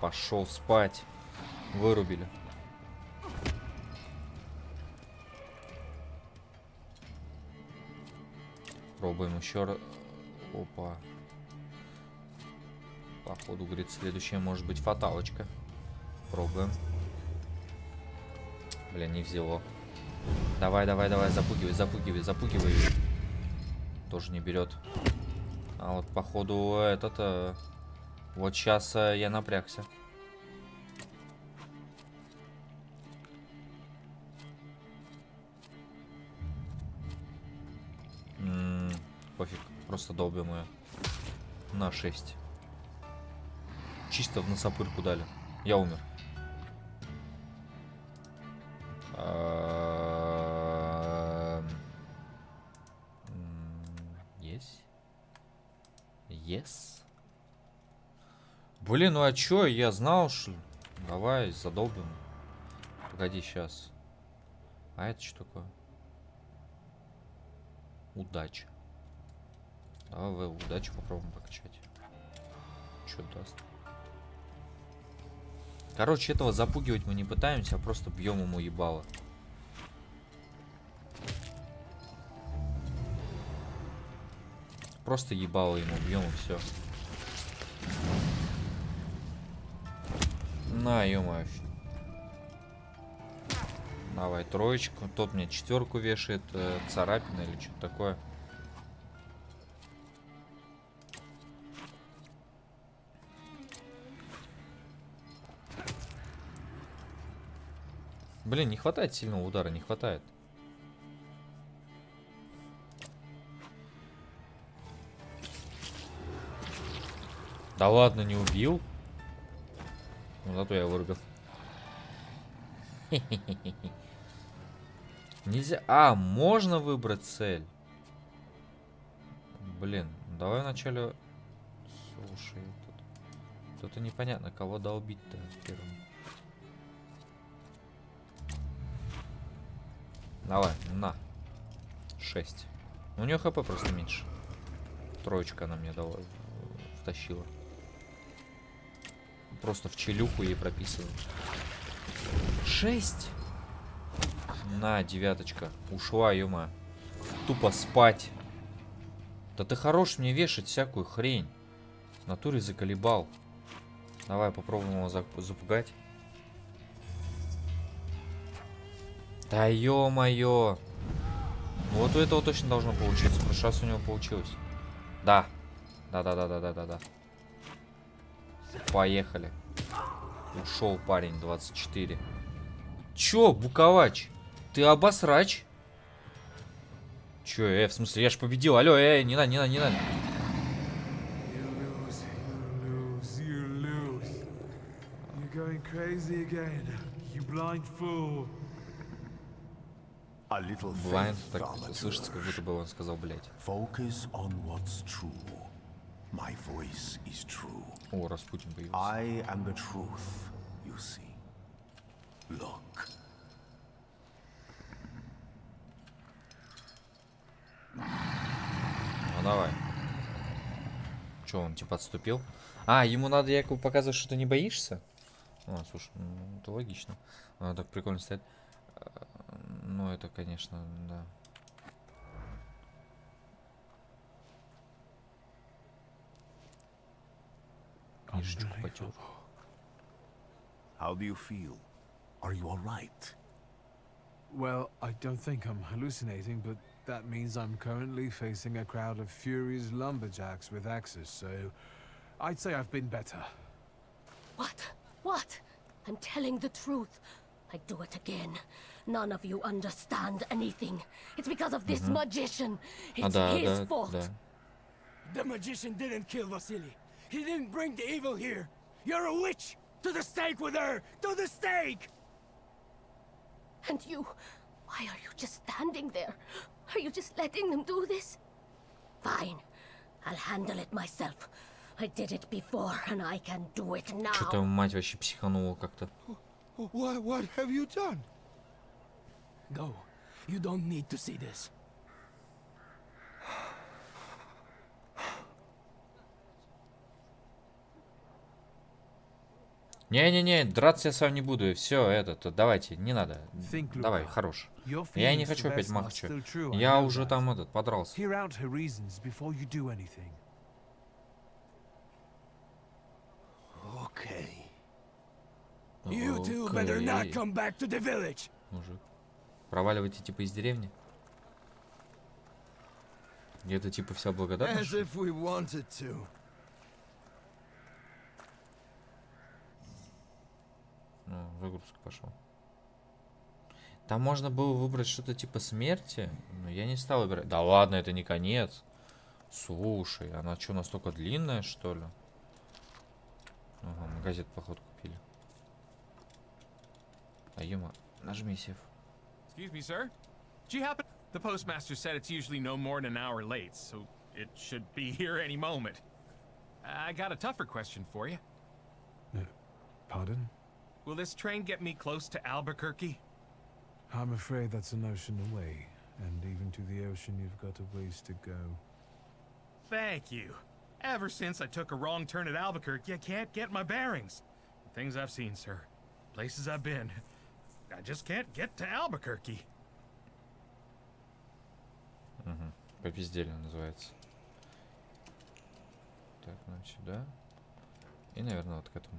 пошел спать. Вырубили. Пробуем еще раз. Опа. Походу, говорит, следующая может быть фаталочка. Пробуем. Блин, не взяло. Давай, запугивай. Тоже не берет. А вот, походу, этот... Вот сейчас я напрягся. Пофиг, просто долбим ее. На 6. Чисто в носопырку дали. Я умер. Yes. Блин, ну а чё? Я знал, что... Давай, задолбим. Погоди, сейчас. А это что такое? Удача. Давай удачу попробуем покачать. Что даст? Короче, этого запугивать мы не пытаемся, а просто бьем ему ебало. Просто ебало ему бьем и все. На, ё-моё. Давай 3. Тот мне 4 вешает. Царапина или что-то такое. Блин, не хватает сильного удара, не хватает. Да ладно, не убил. Ну, зато я вырубил. Нельзя. А, можно выбрать цель. Блин, давай вначале. Слушай, тут непонятно, кого долбить-то первым. Давай, на. 6. У нее хп просто меньше. 3 она мне дала, втащила. Просто в челюху ей прописываю. 6. На, 9. Ушла, ё-ма. Тупо спать. Да ты хорош мне вешать всякую хрень. В натуре заколебал. Давай попробуем его запугать. Да ё-моё. Вот у этого точно должно получиться. В прошлый раз у него получилось. Да. Да. Поехали. Ушел парень 24. Чё, Буковач? Ты обосрач? Чё, в смысле, я ж победил. Алло, не надо. Blind, так слышится, как будто бы он сказал, блядь. Focus on what's true. My voice is true. О, Распутин появился. I am the truth, you see. Look. Ну давай. Че, он типа отступил? А, ему надо якобы показывать, что ты не боишься? А, слушай, ну, это логично. Так прикольно стоит. Ну, это, конечно, да. Книжечку потер. How do you feel? Are you all right? Well, I don't think I'm hallucinating, but that means I'm currently facing a crowd of furious lumberjacks with axes, so I'd say I've been better. What? I'm telling the truth. I'd do it again. None of you understand anything. It's because of this magician. It's his fault. The magician didn't kill Vasily. He didn't bring the evil here. You're a witch! To the stake with her! To the stake! And you, why are you just standing there? Are you just letting them do this? Fine, I'll handle it myself. I did it before, and I can do it now. Что-то мать вообще психанула как-то. What have you done? Go. You don't need to see this. Не, драться я с вами не буду. Все, давайте, не надо. Давай, хорош. Я не хочу опять махача. Я уже там подрался. You two better not come back to the village. Мужик. Проваливайте типа из деревни. Где-то типа вся благодарность. As if we wanted to. Ну, загрузка пошел. Там можно было выбрать что-то типа смерти, но я не стал выбирать. Да ладно, это не конец. Слушай, она что, настолько длинная, что ли? Ага, мы газет, походу, купили. А ема, нажми сев. Excuse me, sir. Do you happen? The postmaster said it's usually no more than an hour late, so it should be here any moment. I got a tougher question for you. Pardon? Will this train get me close to Albuquerque? I'm afraid that's an ocean away, and even to the ocean you've got a ways to go. Thank you. Ever since I took a wrong turn at Albuquerque, I can't get my bearings. The things I've seen, sir. Places I've been. I just can't get to Albuquerque. Угу. Попиздели называется. Так, нам сюда. И, наверное, вот к этому.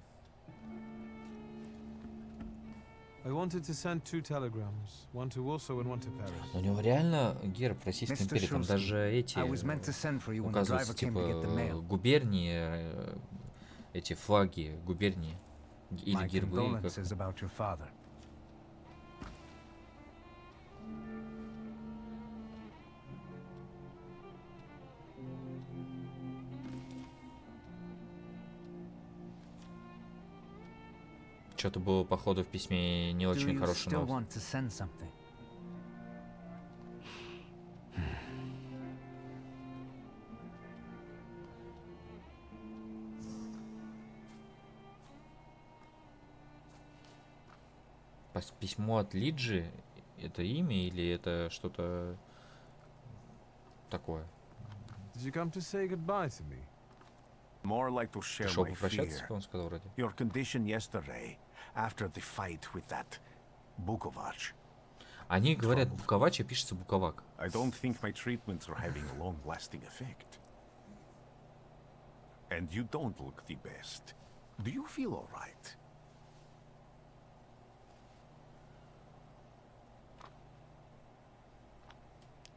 I wanted to send 2 telegrams, one to Warsaw and one to Paris. У него реально герб Российской империи, там даже эти указываются, типа, губернии, эти флаги, губернии, или гербы. Что-то было, походу, в письме не очень хорошее. Письмо от Лиджи — это имя или это что-то такое? More like to share Пришел my попрощаться, fear. он сказал вроде. Your condition yesterday, after the fight with that Bukovach. Они говорят Буковач, а пишется Буковак. I don't think my treatments are having a long-lasting effect. And you don't look the best. Do you feel all right?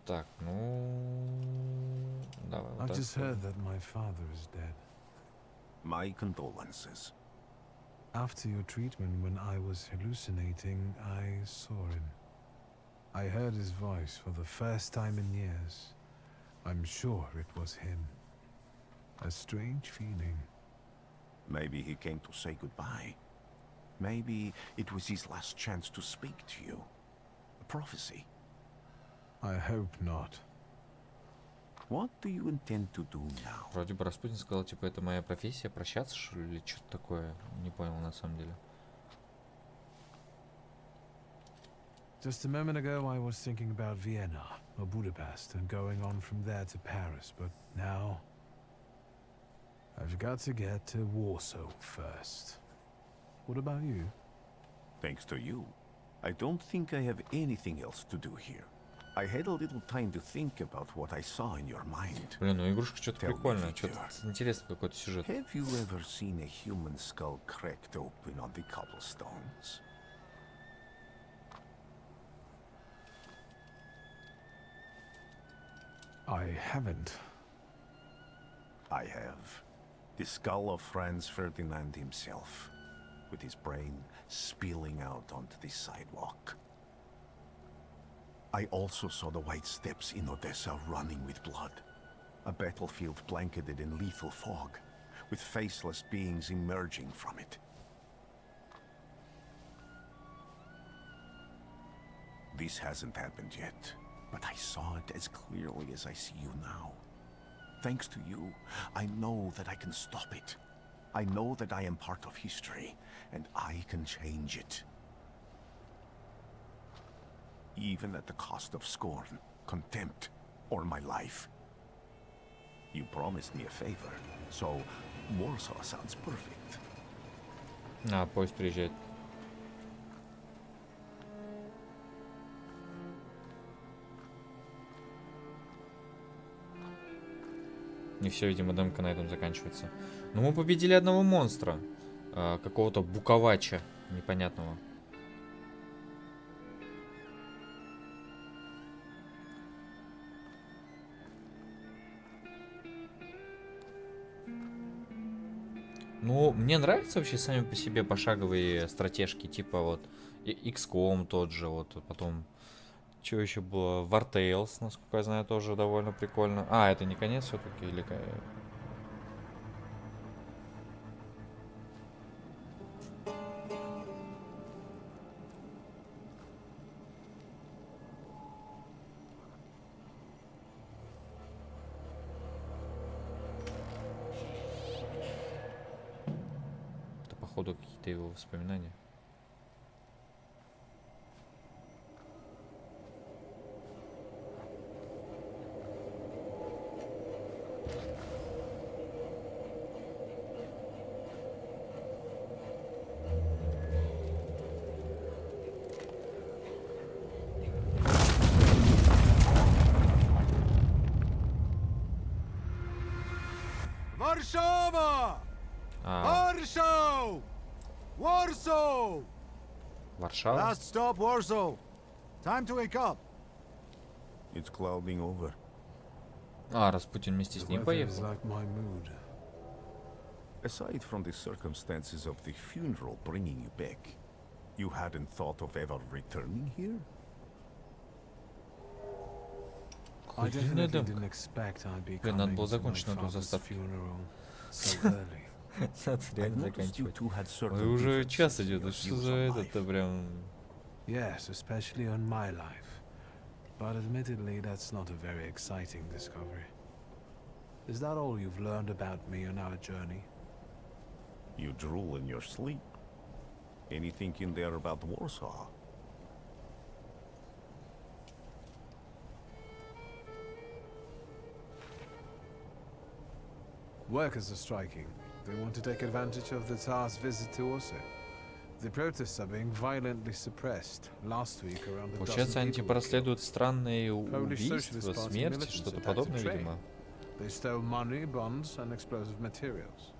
Так, ну... Давай вот I've так. just heard that my father is dead. My condolences. After your treatment, when I was hallucinating, I saw him. I heard his voice for the first time in years. I'm sure it was him. A strange feeling. Maybe he came to say goodbye. Maybe it was his last chance to speak to you. A prophecy. I hope not. What do you intend to do now? Вроде бы Распутин сказал, типа, это моя профессия, прощаться, что ли, или что-то такое. Не понял, на самом деле. Just a moment ago, I was thinking about Vienna or Budapest and going on from there to Paris, but now I've got to get to Warsaw first. What about you? Thanks to you, I don't think I have anything else to do here. I had a little time to think about what I saw in your mind. Блин, ну игрушка что-то прикольная, что-то интересный какой-то сюжет. Have you ever seen a human skull cracked open on the cobblestones? I haven't. I have. The skull of Franz Ferdinand himself, with his brain spilling out onto the sidewalk. I also saw the white steps in Odessa running with blood. A battlefield blanketed in lethal fog, with faceless beings emerging from it. This hasn't happened yet, but I saw it as clearly as I see you now. Thanks to you, I know that I can stop it. I know that I am part of history, and I can change it. Even at the cost of scorn, contempt, or my life. You promised me a favor, so Warsaw sounds perfect. А, поезд приезжает. Не все, видимо, демка на этом заканчивается. Но мы победили одного монстра. Какого-то буковача непонятного. Ну, мне нравятся вообще сами по себе пошаговые стратежки, типа вот XCOM тот же, вот потом, что еще было, War Tales, насколько я знаю, тоже довольно прикольно. А, это не конец все-таки, или... Походу какие-то его воспоминания. Warszawa! Warsaw! Warsaw! Варшава? Last stop, Warsaw. Time to wake up. It's clouding over. А, Распутин вместе с ним поехал. Aside from the circumstances of the funeral bringing you back, you hadn't thought of ever returning here? I definitely didn't expect I'd be Блин, надо coming было to my закончить на ту father's заставку. funeral so early. Надо реально заканчивать. Ой, уже час идет, что за это-то прям... Yes, especially on my life. But admittedly, that's not a very exciting discovery. Is that all you've learned about me on our journey? You drool in your sleep. Anything in there about Warsaw? Workers are striking. They want to take advantage of the Tsar's visit to Warsaw. The protests are being violently suppressed. Last week, around a Получается, они типа расследуют странные убийства, смерти, что-то подобное, видимо. They stole money, bonds, and explosive materials.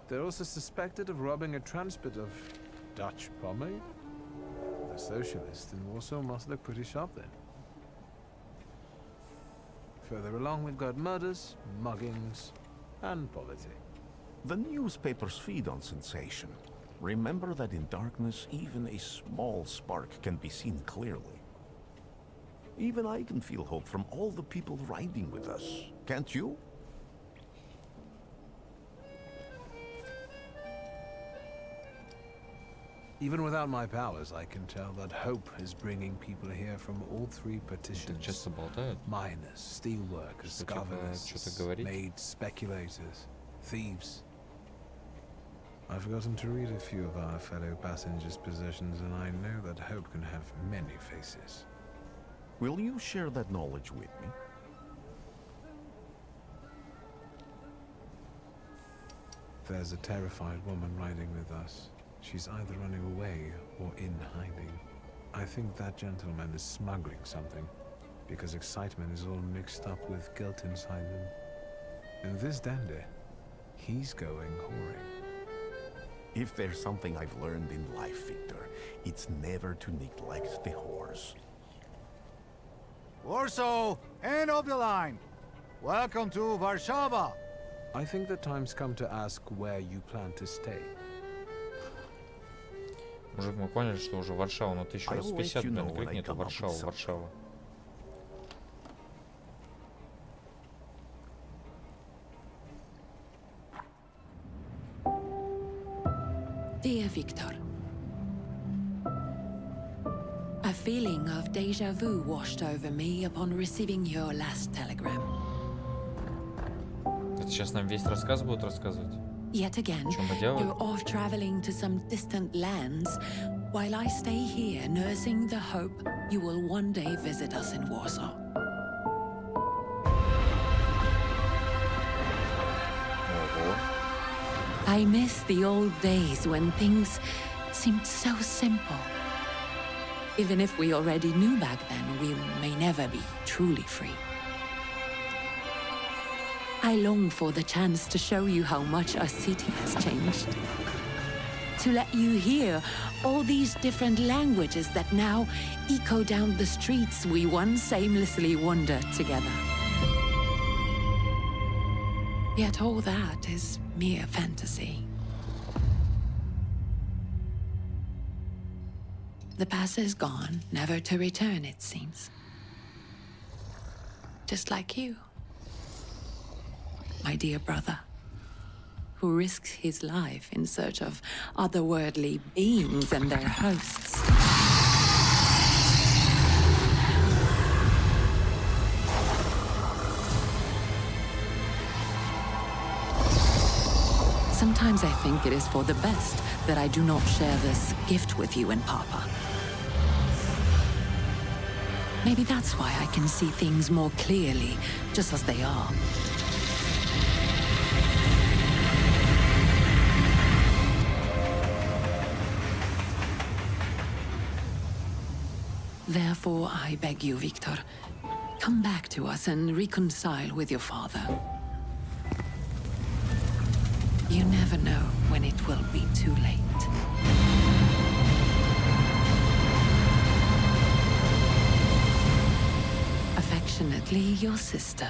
They're also suspected of robbing a transport of Dutch pomade. The socialists in Warsaw must look pretty sharp then. Further along, we've got murders, muggings, and politics. The newspapers feed on sensation. Remember that in darkness, even a small spark can be seen clearly. Even I can feel hope from all the people riding with us. Can't you? Even without my powers, I can tell that hope is bringing people here from all three petitions. Часто болтают. Miners, steelworkers, Что, типа, governors, что-то говорить? made speculators, thieves. I've forgotten to read a few of our fellow passengers' possessions, and I know that hope can have many faces. Will you share that knowledge with me? There's a terrified woman riding with us. She's either running away or in hiding. I think that gentleman is smuggling something, because excitement is all mixed up with guilt inside them. And this dandy, he's going whoring. If there's something I've learned in life, Victor, it's never to neglect the horse. Warsaw, end of the line. Welcome to Warsaw. I think the time's come to ask where you plan to stay. Мужик, мы поняли, что уже Варшава, но ты еще раз 50, блин, как нету Варшава, Варшава. Dear Victor, a feeling of déjà vu washed over me upon receiving your last telegram. Это сейчас нам весь рассказ будут рассказывать? Yet again, you're off traveling to some distant lands, while I stay here nursing the hope you will one day visit us in Warsaw. I miss the old days when things seemed so simple. Even if we already knew back then, we may never be truly free. I long for the chance to show you how much our city has changed. To let you hear all these different languages that now echo down the streets we once aimlessly wandered together. Yet all that is mere fantasy. The past is gone, never to return, it seems. Just like you, my dear brother, who risks his life in search of otherworldly beings and their hosts. Sometimes I think it is for the best that I do not share this gift with you and Papa. Maybe that's why I can see things more clearly, just as they are. Therefore, I beg you, Victor, come back to us and reconcile with your father. You never know when it will be too late. Affectionately, your sister,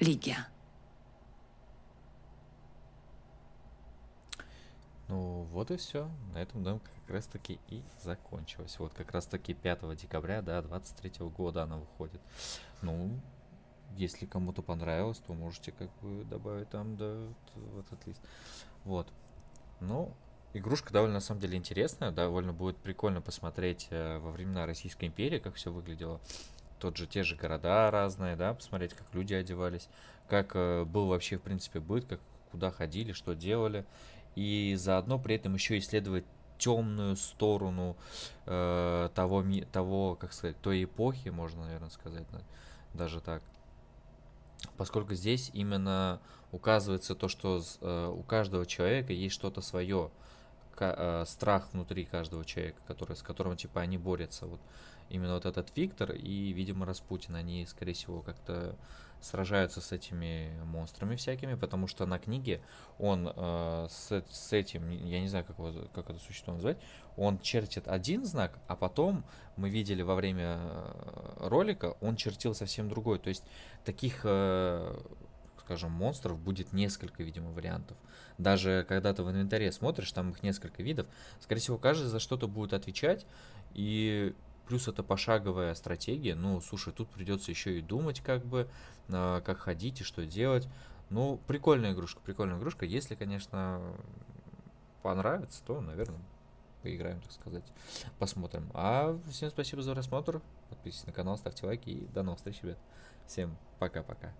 Ligia. Ну вот и все. На этом демка как раз таки и закончилась. Вот как раз таки 5 декабря, да, 23 года она выходит. Ну, если кому-то понравилось, то можете как бы добавить там, да, в этот лист. Вот. Ну, игрушка довольно, на самом деле, интересная. Довольно будет прикольно посмотреть во времена Российской империи, как все выглядело. Те же города разные, да, посмотреть, как люди одевались, как был вообще, в принципе, быт, как, куда ходили, что делали. И заодно при этом еще исследовать темную сторону того, как сказать, той эпохи, можно, наверное, сказать, да, даже так. Поскольку здесь именно указывается то, что у каждого человека есть что-то свое, страх внутри каждого человека, с которым, типа, они борются. Вот именно вот этот Виктор и, видимо, Распутин, они, скорее всего, как-то сражаются с этими монстрами всякими, потому что на книге он с этим, я не знаю, как это существо назвать, он чертит один знак, а потом мы видели во время ролика, он чертил совсем другой. То есть таких, скажем, монстров будет несколько, видимо, вариантов. Даже когда ты в инвентаре смотришь, там их несколько видов. Скорее всего, каждый за что-то будет отвечать. И плюс это пошаговая стратегия. Ну, слушай, тут придется еще и думать, как ходить и что делать. Ну, прикольная игрушка. Если, конечно, понравится, то, наверное, поиграем, так сказать. Посмотрим. А всем спасибо за просмотр. Подписывайтесь на канал, ставьте лайки и до новых встреч, ребят. Всем пока-пока.